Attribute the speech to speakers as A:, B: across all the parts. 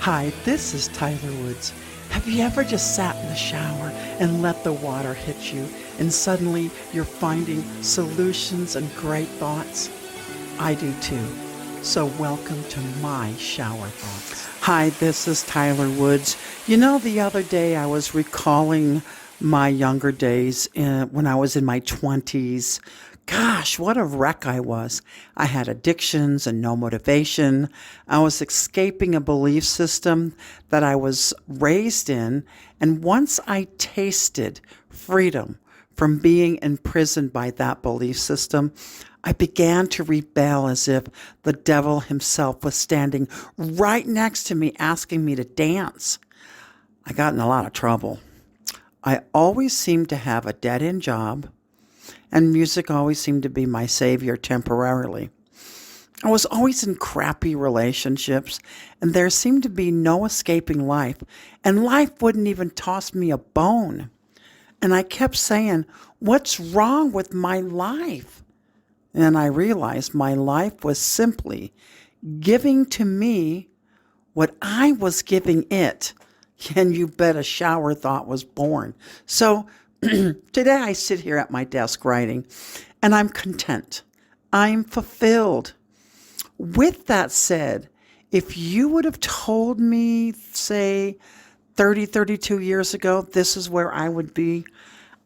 A: Hi, this is Tyler Woods. Have you ever just sat in the shower and let the water hit you and suddenly you're finding solutions and great thoughts? I do too. So welcome to my shower thoughts. Hi, this is Tyler Woods. The other day I was recalling my younger days when I was in my 20s. Gosh, what a wreck I was. I had addictions and no motivation. I was escaping a belief system that I was raised in. And once I tasted freedom from being imprisoned by that belief system, I began to rebel as if the devil himself was standing right next to me asking me to dance. I got in a lot of trouble. I always seemed to have a dead-end job, and music always seemed to be my savior temporarily. I was always in crappy relationships, and there seemed to be no escaping life, and life wouldn't even toss me a bone. And I kept saying, "What's wrong with my life?" And I realized my life was simply giving to me what I was giving it. And you bet a shower thought was born. So today I sit here at my desk writing, and I'm content. I'm fulfilled. With that said, if you would have told me, say, 32 years ago, this is where I would be,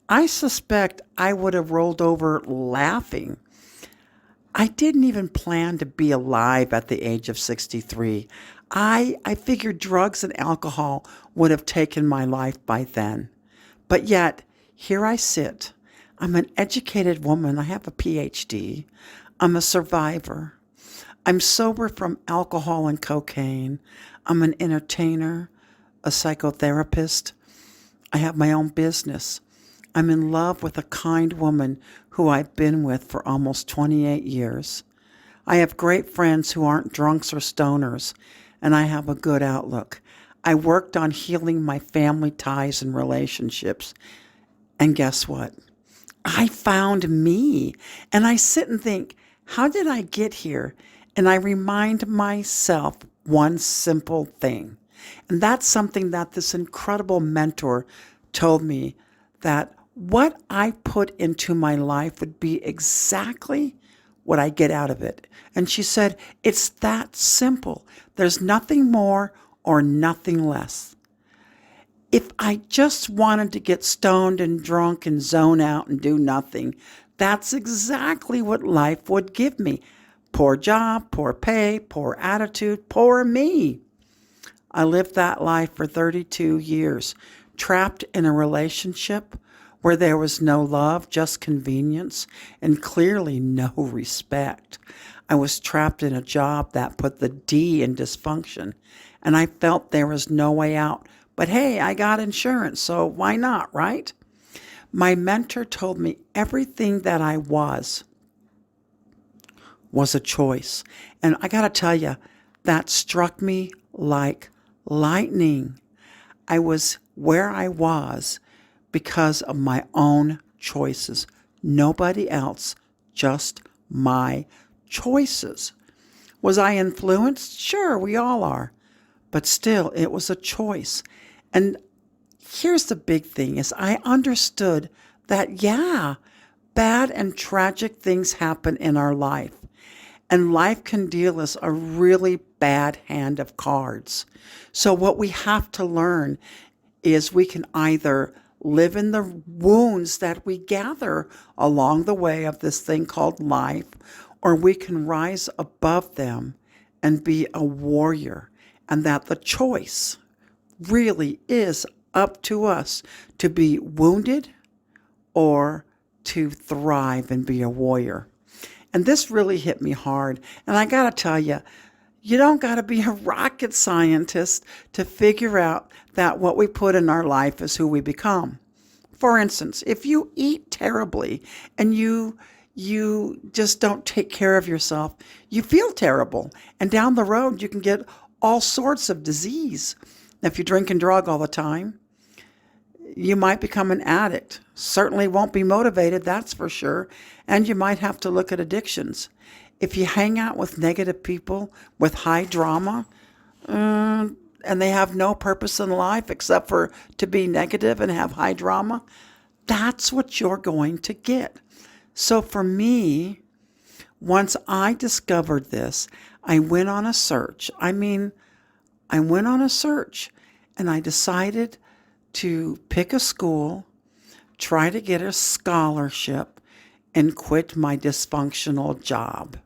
A: I suspect I would have rolled over laughing. I didn't even plan to be alive at the age of 63. I figured drugs and alcohol would have taken my life by then. But yet, here I sit. I'm an educated woman. I have a PhD. I'm a survivor. I'm sober from alcohol and cocaine. I'm an entertainer, a psychotherapist. I have my own business. I'm in love with a kind woman who I've been with for almost 28 years. I have great friends who aren't drunks or stoners, and I have a good outlook. I worked on healing my family ties and relationships. And guess what? I found me. And I sit and think, how did I get here? And I remind myself one simple thing. And that's something that this incredible mentor told me, that what I put into my life would be exactly what I get out of it. And she said, it's that simple. There's nothing more or nothing less. If I just wanted to get stoned and drunk and zone out and do nothing, that's exactly what life would give me. Poor job, poor pay, poor attitude, poor me. I lived that life for 32 years, trapped in a relationship where there was no love, just convenience, and clearly no respect. I was trapped in a job that put the D in dysfunction, and I felt there was no way out. But hey, I got insurance, so why not, right? My mentor told me everything that I was a choice. And I got to tell you, that struck me like lightning. I was where I was because of my own choices. Nobody else, just my choices. Was I influenced? Sure, we all are. But still, it was a choice. And here's the big thing is I understood that, yeah, bad and tragic things happen in our life. And life can deal us a really bad hand of cards. So what we have to learn is we can either live in the wounds that we gather along the way of this thing called life, or we can rise above them and be a warrior. And that the choice really is up to us to be wounded or to thrive and be a warrior. And this really hit me hard. And I got to tell you, you don't got to be a rocket scientist to figure out that what we put in our life is who we become. For instance, if you eat terribly and you just don't take care of yourself, you feel terrible. And down the road, you can get all sorts of disease. If you drink and drug all the time, you might become an addict. Certainly won't be motivated, that's for sure. And you might have to look at addictions. If you hang out with negative people with high drama, and they have no purpose in life except for to be negative and have high drama, that's what you're going to get. So for me, once I discovered this, I went on a search. I went on a search and I decided to pick a school, try to get a scholarship, and quit my dysfunctional job.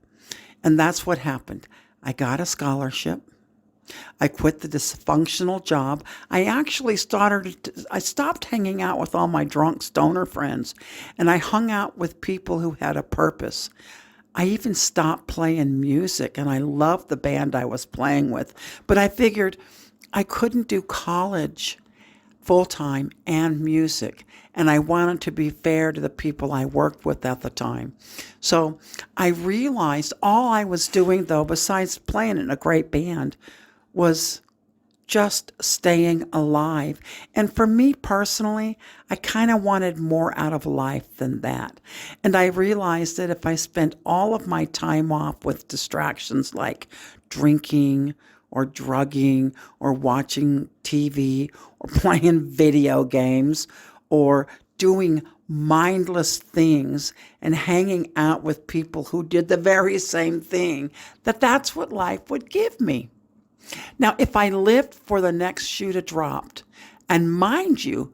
A: And that's what happened. I got a scholarship. I quit the dysfunctional job. I stopped hanging out with all my drunk stoner friends, and I hung out with people who had a purpose. I even stopped playing music, and I loved the band I was playing with. But I figured I couldn't do college full-time and music, and I wanted to be fair to the people I worked with at the time. So I realized all I was doing, though, besides playing in a great band, was just staying alive. And for me personally, I kind of wanted more out of life than that. And I realized that if I spent all of my time off with distractions like drinking or drugging or watching TV or playing video games or doing mindless things and hanging out with people who did the very same thing, that's what life would give me. Now, if I lived for the next shoe to drop, and mind you,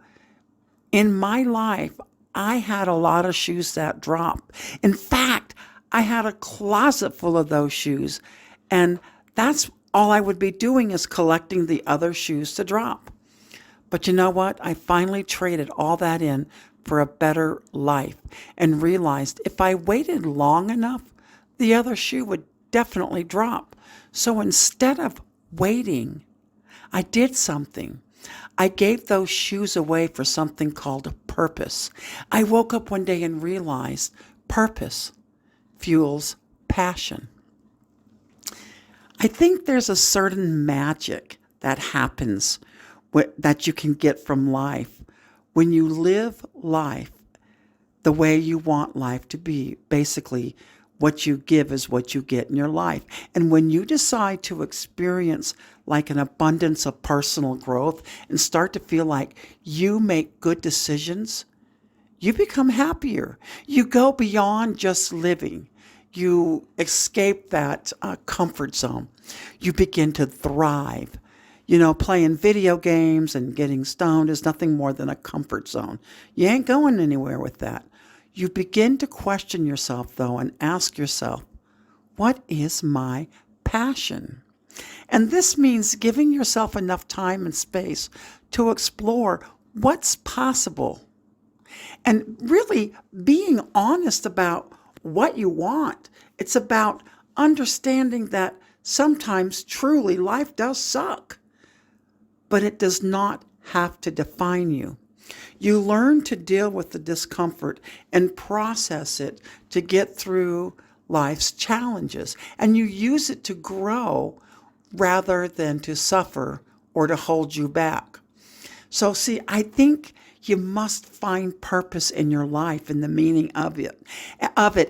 A: in my life, I had a lot of shoes that drop. In fact, I had a closet full of those shoes, and that's all I would be doing is collecting the other shoes to drop. But you know what? I finally traded all that in for a better life and realized if I waited long enough, the other shoe would definitely drop. So instead of waiting, I did something. I gave those shoes away for something called a purpose. I woke up one day and realized purpose fuels passion. I think there's a certain magic that happens that you can get from life when you live life the way you want life to be. Basically, what you give is what you get in your life. And when you decide to experience like an abundance of personal growth and start to feel like you make good decisions, you become happier. You go beyond just living. You escape that comfort zone. You begin to thrive. You know, playing video games and getting stoned is nothing more than a comfort zone. You ain't going anywhere with that. You begin to question yourself, though, and ask yourself, what is my passion? And this means giving yourself enough time and space to explore what's possible and really being honest about what you want. It's about understanding that sometimes truly life does suck, but it does not have to define you. You learn to deal with the discomfort and process it to get through life's challenges, and you use it to grow rather than to suffer or to hold you back. So see, I think you must find purpose in your life and the meaning of it.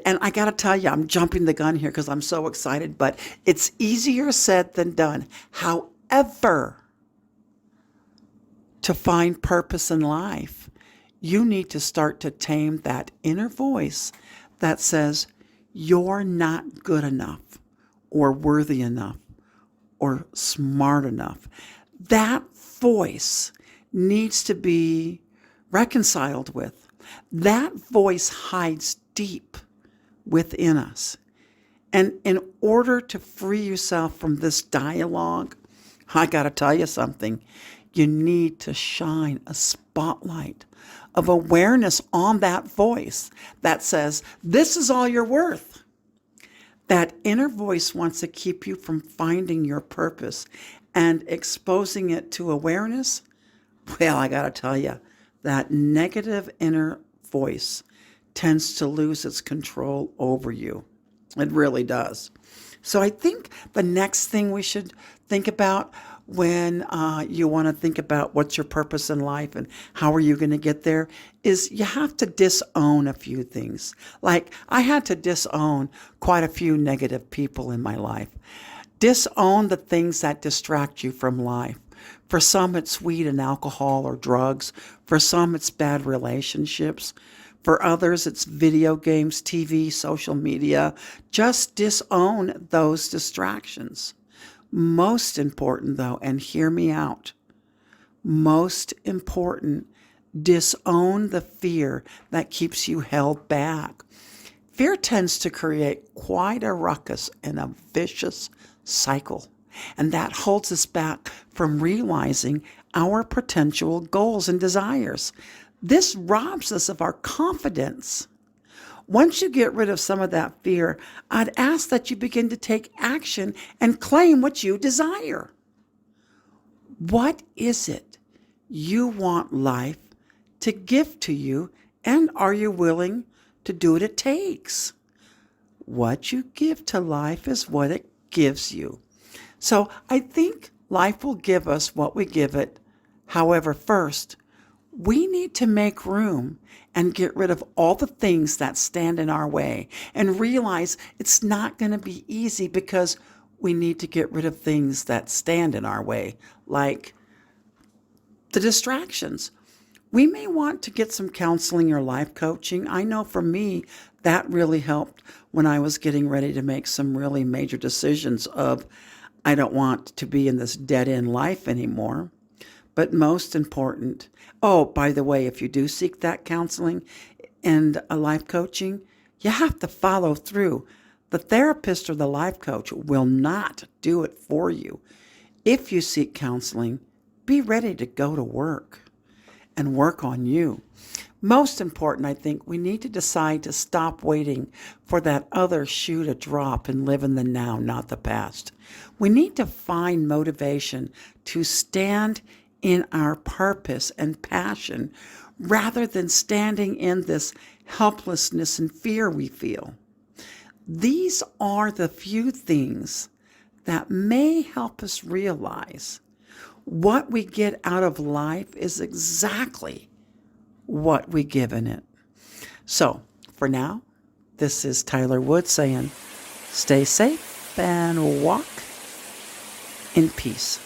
A: And I got to tell you, I'm jumping the gun here because I'm so excited, but it's easier said than done. However, to find purpose in life, you need to start to tame that inner voice that says you're not good enough or worthy enough or smart enough. That voice needs to be reconciled with. That voice hides deep within us. And in order to free yourself from this dialogue, I got to tell you something. You need to shine a spotlight of awareness on that voice that says, this is all you're worth. That inner voice wants to keep you from finding your purpose and exposing it to awareness. Well, I got to tell you, that negative inner voice tends to lose its control over you. It really does. So I think the next thing we should think about when you want to think about what's your purpose in life and how are you going to get there is you have to disown a few things. Like I had to disown quite a few negative people in my life. Disown the things that distract you from life. For some, it's weed and alcohol or drugs. For some, it's bad relationships. For others, it's video games, TV, social media. Just disown those distractions. Most important, though, and hear me out, most important, disown the fear that keeps you held back. Fear tends to create quite a ruckus and a vicious cycle, and that holds us back from realizing our potential goals and desires. This robs us of our confidence. Once you get rid of some of that fear, I'd ask that you begin to take action and claim what you desire. What is it you want life to give to you, and are you willing to do what it takes? What you give to life is what it gives you. So I think life will give us what we give it. However, first, we need to make room and get rid of all the things that stand in our way and realize it's not going to be easy because we need to get rid of things that stand in our way, like the distractions. We may want to get some counseling or life coaching. I know for me, that really helped when I was getting ready to make some really major decisions of, I don't want to be in this dead-end life anymore. But most important, oh, by the way, if you do seek that counseling and a life coaching, you have to follow through. The therapist or the life coach will not do it for you. If you seek counseling, be ready to go to work and work on you. Most important, I think, we need to decide to stop waiting for that other shoe to drop and live in the now, not the past. We need to find motivation to stand in our purpose and passion rather than standing in this helplessness and fear we feel. These are the few things that may help us realize what we get out of life is exactly what we give in it. So, for now, this is Tyler Wood saying, stay safe and walk in peace.